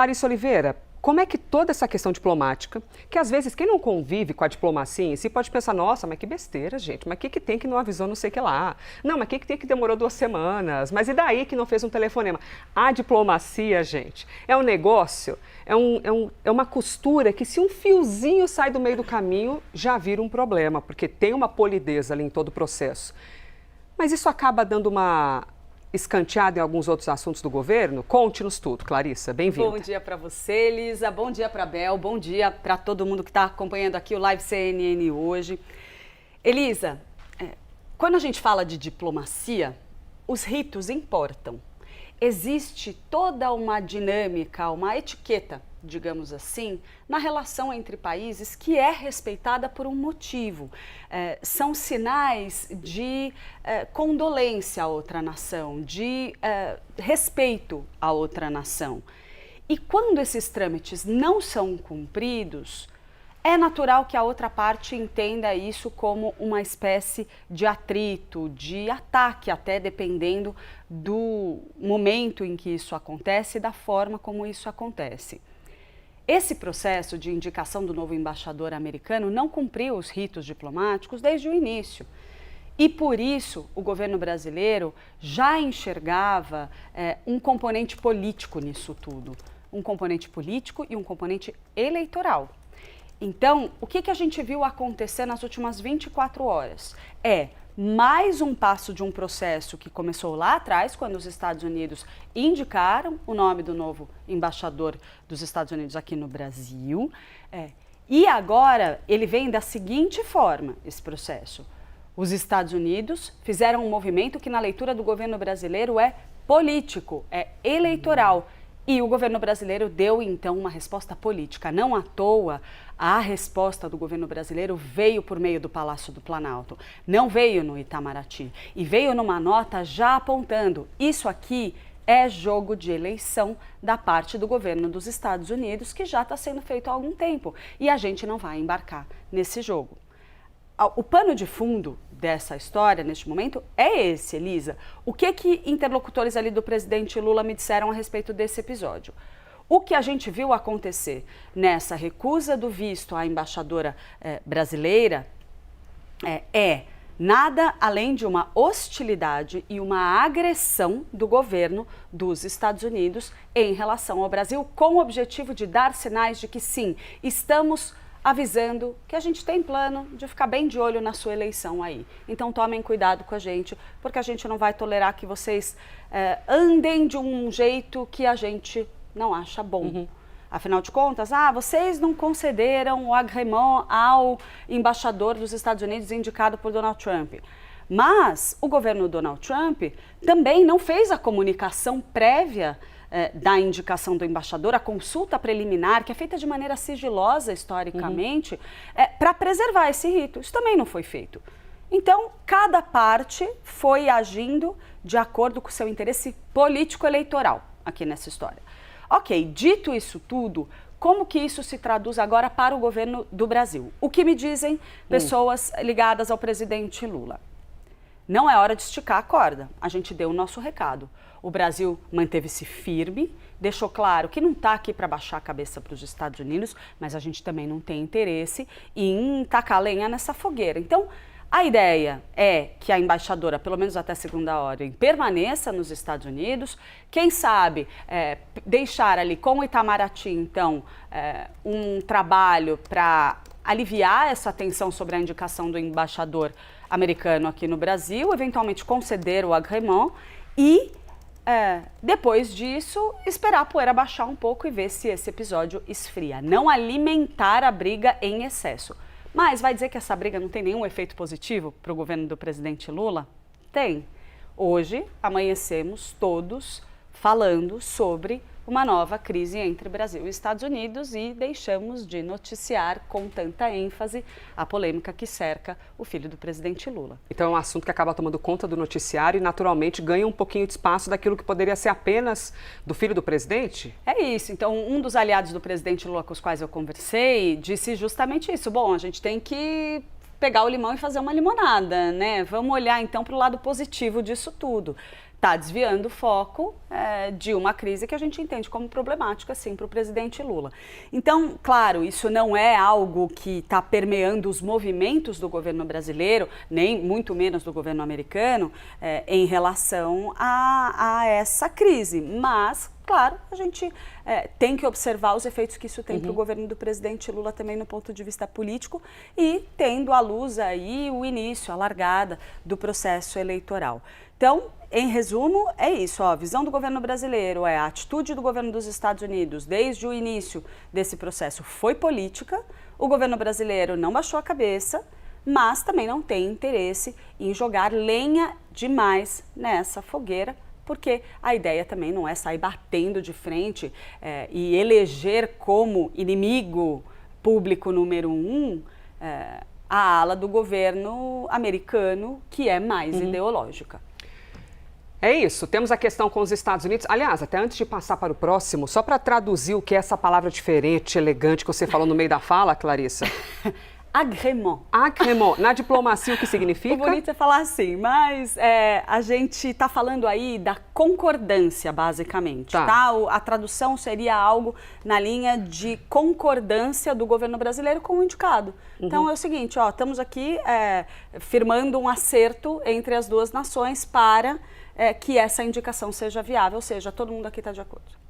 Larissa Oliveira, como é que toda essa questão diplomática, que às vezes quem não convive com a diplomacia em si pode pensar, nossa, mas que besteira, gente, mas o que tem que não avisou não sei o que lá? Não, mas o que tem que demorou 2 semanas? Mas e daí que não fez um telefonema? A diplomacia, gente, é um negócio, é uma costura que se um fiozinho sai do meio do caminho, já vira um problema, porque tem uma polidez ali em todo o processo. Mas isso acaba dando uma escanteado em alguns outros assuntos do governo? Conte-nos tudo, Clarissa, bem-vinda. Bom dia para você, Elisa, bom dia para a Bel, bom dia para todo mundo que está acompanhando aqui o Live CNN hoje. Elisa, quando a gente fala de diplomacia, os ritos importam. Existe toda uma dinâmica, uma etiqueta, digamos assim, na relação entre países que é respeitada por um motivo. São sinais de condolência à outra nação, de respeito à outra nação. E quando esses trâmites não são cumpridos, é natural que a outra parte entenda isso como uma espécie de atrito, de ataque, até dependendo do momento em que isso acontece e da forma como isso acontece. Esse processo de indicação do novo embaixador americano não cumpriu os ritos diplomáticos desde o início. E por isso o governo brasileiro já enxergava um componente político nisso tudo. Um componente político e um componente eleitoral. Então, o que a gente viu acontecer nas últimas 24 horas? Mais um passo de um processo que começou lá atrás, quando os Estados Unidos indicaram o nome do novo embaixador dos Estados Unidos aqui no Brasil. E agora ele vem da seguinte forma, esse processo. Os Estados Unidos fizeram um movimento que na leitura do governo brasileiro é político, é eleitoral. E o governo brasileiro deu, então, uma resposta política. Não à toa, a resposta do governo brasileiro veio por meio do Palácio do Planalto. Não veio no Itamaraty. E veio numa nota já apontando, isso aqui é jogo de eleição da parte do governo dos Estados Unidos, que já está sendo feito há algum tempo. E a gente não vai embarcar nesse jogo. O pano de fundo dessa história, neste momento, é esse, Elisa. O que interlocutores ali do presidente Lula me disseram a respeito desse episódio? O que a gente viu acontecer nessa recusa do visto à embaixadora brasileira nada além de uma hostilidade e uma agressão do governo dos Estados Unidos em relação ao Brasil, com o objetivo de dar sinais de que sim, estamos avisando que a gente tem plano de ficar bem de olho na sua eleição aí. Então tomem cuidado com a gente, porque a gente não vai tolerar que vocês andem de um jeito que a gente não acha bom. Uhum. Afinal de contas, vocês não concederam o agrément ao embaixador dos Estados Unidos indicado por Donald Trump. Mas o governo Donald Trump também não fez a comunicação prévia da indicação do embaixador, a consulta preliminar, que é feita de maneira sigilosa historicamente, para preservar esse rito. Isso também não foi feito. Então, cada parte foi agindo de acordo com o seu interesse político-eleitoral aqui nessa história. Ok, dito isso tudo, como que isso se traduz agora para o governo do Brasil? O que me dizem pessoas ligadas ao presidente Lula? Não é hora de esticar a corda, a gente deu o nosso recado. O Brasil manteve-se firme, deixou claro que não está aqui para baixar a cabeça para os Estados Unidos, mas a gente também não tem interesse em tacar lenha nessa fogueira. Então, a ideia é que a embaixadora, pelo menos até segunda ordem, permaneça nos Estados Unidos. Quem sabe deixar ali com o Itamaraty, então, um trabalho para aliviar essa tensão sobre a indicação do embaixador americano aqui no Brasil, eventualmente conceder o agrément e, depois disso, esperar a poeira baixar um pouco e ver se esse episódio esfria. Não alimentar a briga em excesso. Mas vai dizer que essa briga não tem nenhum efeito positivo para o governo do presidente Lula? Tem. Hoje, amanhecemos todos falando sobre uma nova crise entre Brasil e Estados Unidos e deixamos de noticiar com tanta ênfase a polêmica que cerca o filho do presidente Lula. Então é um assunto que acaba tomando conta do noticiário e naturalmente ganha um pouquinho de espaço daquilo que poderia ser apenas do filho do presidente? É isso. Então um dos aliados do presidente Lula com os quais eu conversei disse justamente isso. Bom, a gente tem que pegar o limão e fazer uma limonada, né? Vamos olhar então para o lado positivo disso tudo. está desviando o foco de uma crise que a gente entende como problemática, sim, para o presidente Lula. Então, claro, isso não é algo que está permeando os movimentos do governo brasileiro, nem muito menos do governo americano, em relação a essa crise. Mas, claro, a gente tem que observar os efeitos que isso tem para o governo do presidente Lula também no ponto de vista político e tendo à luz aí o início, a largada do processo eleitoral. Então, em resumo, é isso, a visão do governo brasileiro, a atitude do governo dos Estados Unidos desde o início desse processo foi política, o governo brasileiro não baixou a cabeça, mas também não tem interesse em jogar lenha demais nessa fogueira, porque a ideia também não é sair batendo de frente e eleger como inimigo público número 1 a ala do governo americano, que é mais ideológica. É isso, temos a questão com os Estados Unidos. Aliás, até antes de passar para o próximo, só para traduzir o que é essa palavra diferente, elegante, que você falou no meio da fala, Clarissa. Agrément. Agrément. Na diplomacia, o que significa? O bonito é falar assim, mas a gente está falando aí da concordância, basicamente, tá? A tradução seria algo na linha de concordância do governo brasileiro com o indicado. Então é o seguinte, ó, estamos aqui firmando um acerto entre as duas nações para que essa indicação seja viável, ou seja, todo mundo aqui está de acordo.